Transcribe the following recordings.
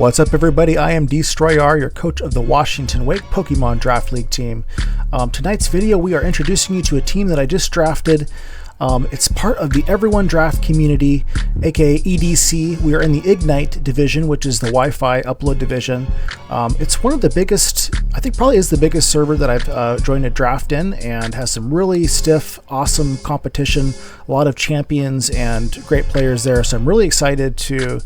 What's up, everybody? I am Destroyer, your coach of the Washington Wake Pokemon Draft League team. Tonight's video, we are introducing you to a team that I just drafted. It's part of the Everyone Draft community, aka EDC. We are in the Ignite division, which is the Wi-Fi upload division. It's one of the biggest, I think probably is the biggest server that I've joined a draft in, and has some really stiff, awesome competition, a lot of champions and great players there. So I'm really excited to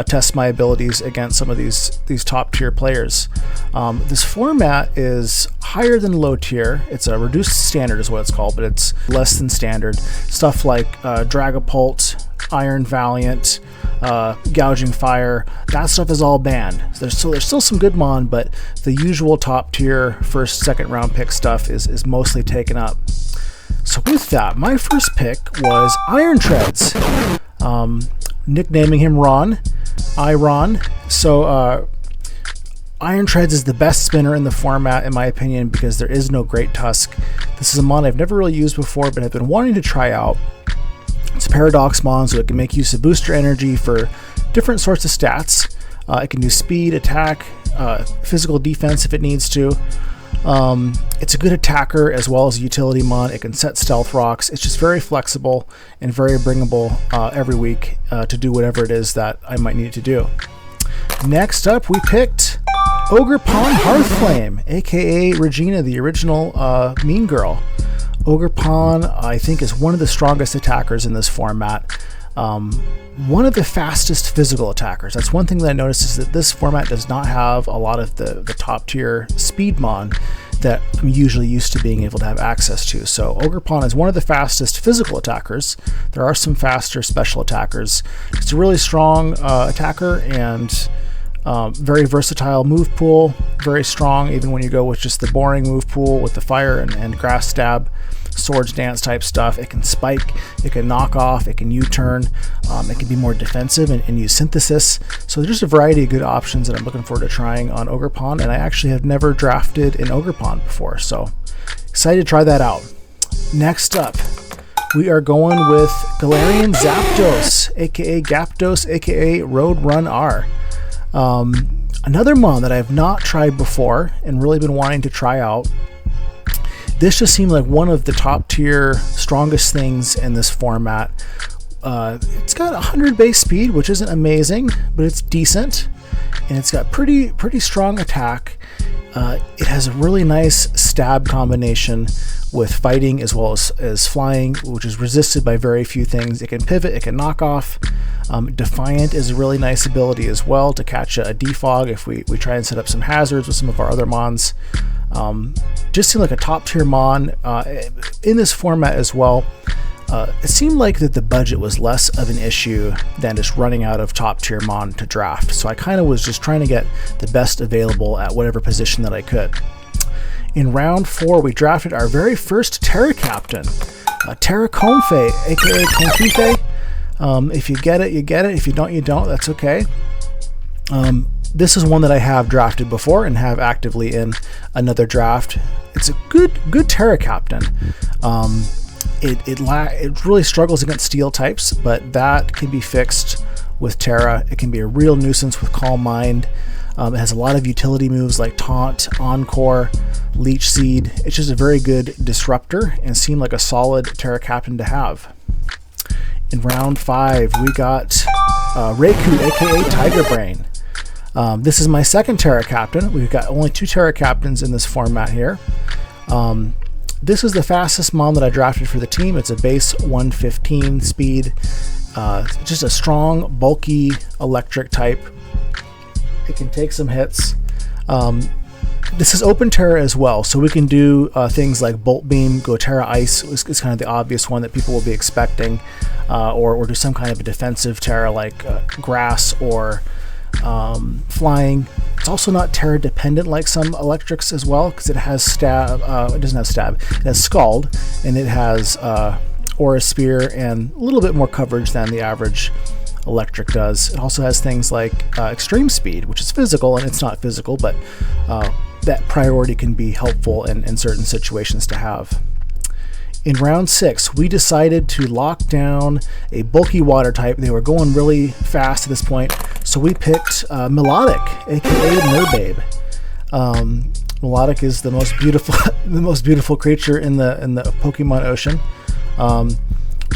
test my abilities against some of these top tier players. This format is higher than low tier. It's a reduced standard is what it's called, but it's less than standard. Stuff like Dragapult, Iron Valiant, Gouging Fire, that stuff is all banned. There's still some good mon, but the usual top tier first, second round pick stuff is mostly taken up. So with that, my first pick was Iron Treads, nicknaming him Ron. So Iron Treads is the best spinner in the format, in my opinion, because there is no Great Tusk. This is a mon I've never really used before, but I've been wanting to try out. It's a Paradox mon, so it can make use of booster energy for different sorts of stats. It can do speed, attack, physical defense if it needs to. It's a good attacker as well as a utility mon. It can set stealth rocks. It's just very flexible and very bringable every week to do whatever it is that I might need it to do. Next up, we picked Ogerpon Hearthflame, aka Regina, the original Mean Girl. Ogerpon, I think, is one of the strongest attackers in this format. One of the fastest physical attackers. That's one thing that I noticed, is that this format does not have a lot of the top tier speed mon that I'm usually used to being able to have access to. So Ogerpon is one of the fastest physical attackers. There are some faster special attackers. It's a really strong attacker and very versatile move pool, very strong even when you go with just the boring move pool with the fire and grass stab, swords dance type stuff. It can spike, it can knock off, it can U-turn, it can be more defensive and use synthesis. So there's just a variety of good options that I'm looking forward to trying on Ogerpon, and I actually have never drafted an Ogerpon before, so excited to try that out. Next up, we are going with Galarian Zapdos, aka Gapdos, aka Roadrun R. Another mon that I have not tried before and really been wanting to try out. This just seemed like one of the top tier strongest things in this format. It's got 100 base speed, which isn't amazing, but it's decent, and it's got pretty strong attack. It has a really nice stab combination with fighting as well as flying, which is resisted by very few things. It can pivot, it can knock off. Defiant is a really nice ability as well to catch a defog if we try and set up some hazards with some of our other mons. Just seemed like a top tier mon in this format as well. It seemed like that the budget was less of an issue than just running out of top tier mon to draft. So I kind of was just trying to get the best available at whatever position that I could. In round 4, we drafted our very first Terra Captain, Terra Comfey, aka Confife. If you get it, you get it. If you don't, you don't. That's okay. This is one that I have drafted before and have actively in another draft. It's a good Terra Captain. It really struggles against steel types, but that can be fixed with Terra. It can be a real nuisance with Calm Mind. It has a lot of utility moves like Taunt, Encore, Leech Seed. It's just a very good disruptor and seemed like a solid Terra Captain to have. In round 5, we got Raikou, aka Tiger Brain. This is my second Terra Captain. We've got only 2 Terra Captains in this format here. This is the fastest mon that I drafted for the team. It's a base 115 speed. Just a strong, bulky electric type. It can take some hits. This is open Terra as well, so we can do things like Bolt Beam, go Terra Ice is kind of the obvious one that people will be expecting, or do some kind of a defensive Terra like Grass or Flying. It's also not Terra dependent like some electrics as well, because it has stab. It doesn't have stab. It has Scald, and it has Aura Spear and a little bit more coverage than the average electric does. It also has things like Extreme Speed, which is physical, and it's not physical, but that priority can be helpful in certain situations to have. In round 6, we decided to lock down a bulky water type. They were going really fast at this point, so we picked Melodic, aka Nerbabe. Melodic is the most beautiful, the most beautiful creature in the Pokemon Ocean.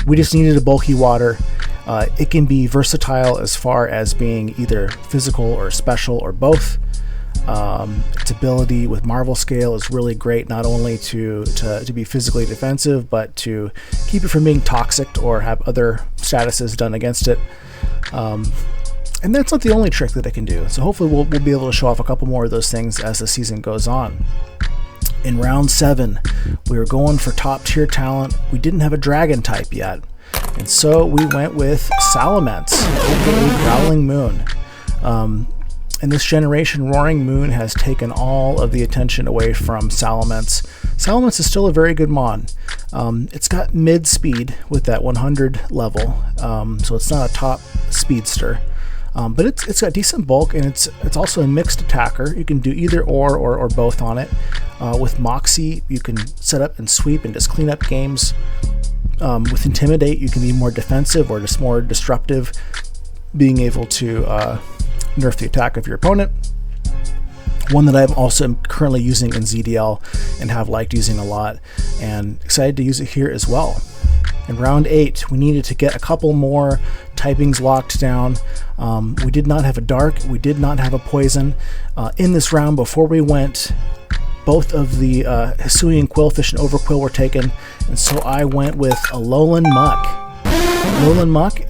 We just needed a bulky water. It can be versatile as far as being either physical or special or both. Its ability with Marvel Scale is really great, not only to be physically defensive, but to keep it from being toxic or have other statuses done against it. And that's not the only trick that it can do. So hopefully we'll be able to show off a couple more of those things as the season goes on. In round 7, we were going for top tier talent. We didn't have a dragon type yet, and so we went with Salamence, aka Growling Moon. In this generation, Roaring Moon has taken all of the attention away from Salamence. Salamence is still a very good mon. It's got mid speed with that 100 level, so it's not a top speedster. But it's got decent bulk, and it's also a mixed attacker. You can do either or both on it. With Moxie, you can set up and sweep and just clean up games. With Intimidate, you can be more defensive or just more disruptive, being able to nerf the attack of your opponent. One that I'm also currently using in ZDL and have liked using a lot, and excited to use it here as well. In round 8, we needed to get a couple more typings locked down. We did not have a dark, we did not have a poison. In this round, before we went, both of the Hisuian Quillfish and Overquill were taken, and so I went with a Alolan Muck. Alolan Muck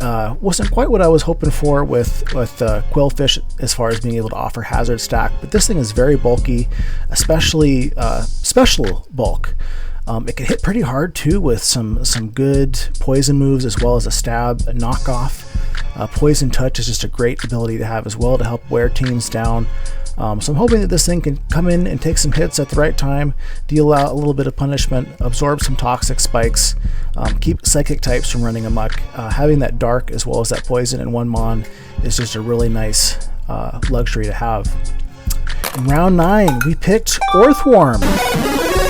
wasn't quite what I was hoping for with Quillfish as far as being able to offer hazard stack, but this thing is very bulky, especially special bulk. It can hit pretty hard too with some good poison moves as well as a stab, a knockoff. Poison Touch is just a great ability to have as well to help wear teams down. So I'm hoping that this thing can come in and take some hits at the right time, deal out a little bit of punishment, absorb some toxic spikes, keep psychic types from running amok. Having that dark as well as that poison in one mon is just a really nice luxury to have. In round 9, we picked Orthworm,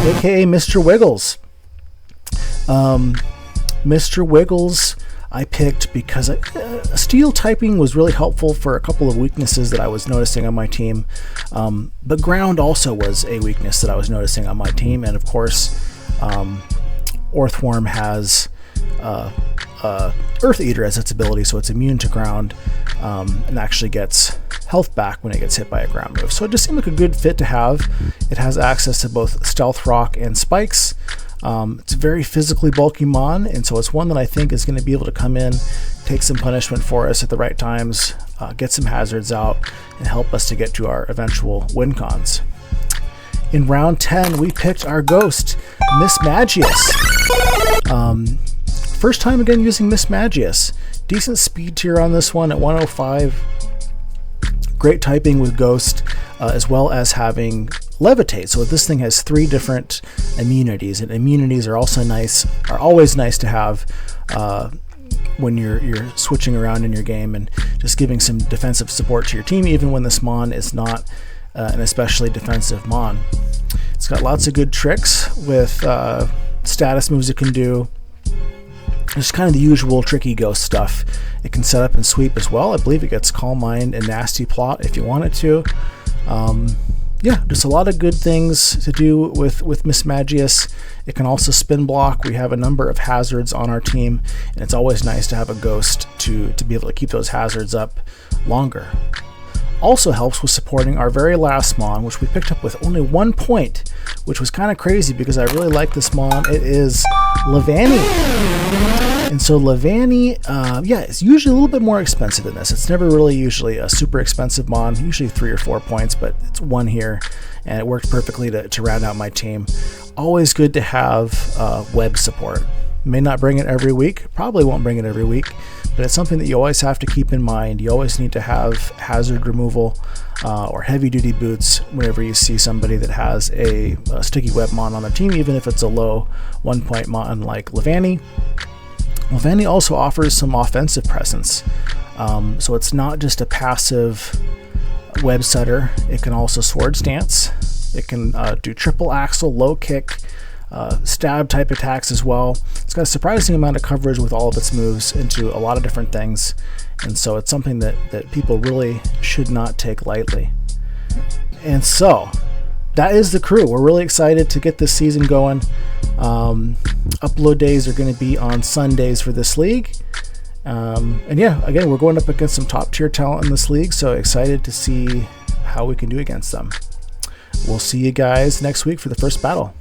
aka Mr. Wiggles. Mr. Wiggles I picked because steel typing was really helpful for a couple of weaknesses that I was noticing on my team, but ground also was a weakness that I was noticing on my team, and of course Orthworm has Earth Eater as its ability, so it's immune to ground, and actually gets health back when it gets hit by a ground move. So it just seemed like a good fit to have. It has access to both Stealth Rock and Spikes. It's a very physically bulky mon, and so it's one that I think is going to be able to come in, take some punishment for us at the right times, get some hazards out, and help us to get to our eventual win cons. In round 10, we picked our ghost, Miss Magius. First time again using Miss Magius. Decent speed tier on this one at 105. Great typing with Ghost, as well as having Levitate. So this thing has 3 different immunities, and immunities are also nice, are always nice to have when you're switching around in your game and just giving some defensive support to your team, even when this mon is not an especially defensive mon. It's got lots of good tricks with status moves it can do. Just kind of the usual tricky ghost stuff. It can set up and sweep as well. I believe it gets Calm Mind and Nasty Plot if you want it to. Yeah, just a lot of good things to do with Miss Magius. It can also spin block. We have a number of hazards on our team, and it's always nice to have a ghost to be able to keep those hazards up longer. Also helps with supporting our very last mon, which we picked up with only 1 point, which was kind of crazy because I really like this mon. It is Levani. And so Levani, yeah, it's usually a little bit more expensive than this. It's never really usually a super expensive mon, usually 3 or 4 points, but it's 1 here, and it worked perfectly to round out my team. Always good to have web support. May not bring it every week, probably won't bring it every week, but it's something that you always have to keep in mind. You always need to have hazard removal or heavy duty boots whenever you see somebody that has a sticky web mon on their team, even if it's a low 1 point mon like Levani. Levani also offers some offensive presence, so it's not just a passive web setter. It can also sword stance. It can do triple axle, low kick, stab type attacks as well. It's got a surprising amount of coverage with all of its moves into a lot of different things, and so it's something that people really should not take lightly. And so that is the crew. We're really excited to get this season going. Upload days are going to be on Sundays for this league. And yeah, again, we're going up against some top tier talent in this league, so excited to see how we can do against them. We'll see you guys next week for the first battle.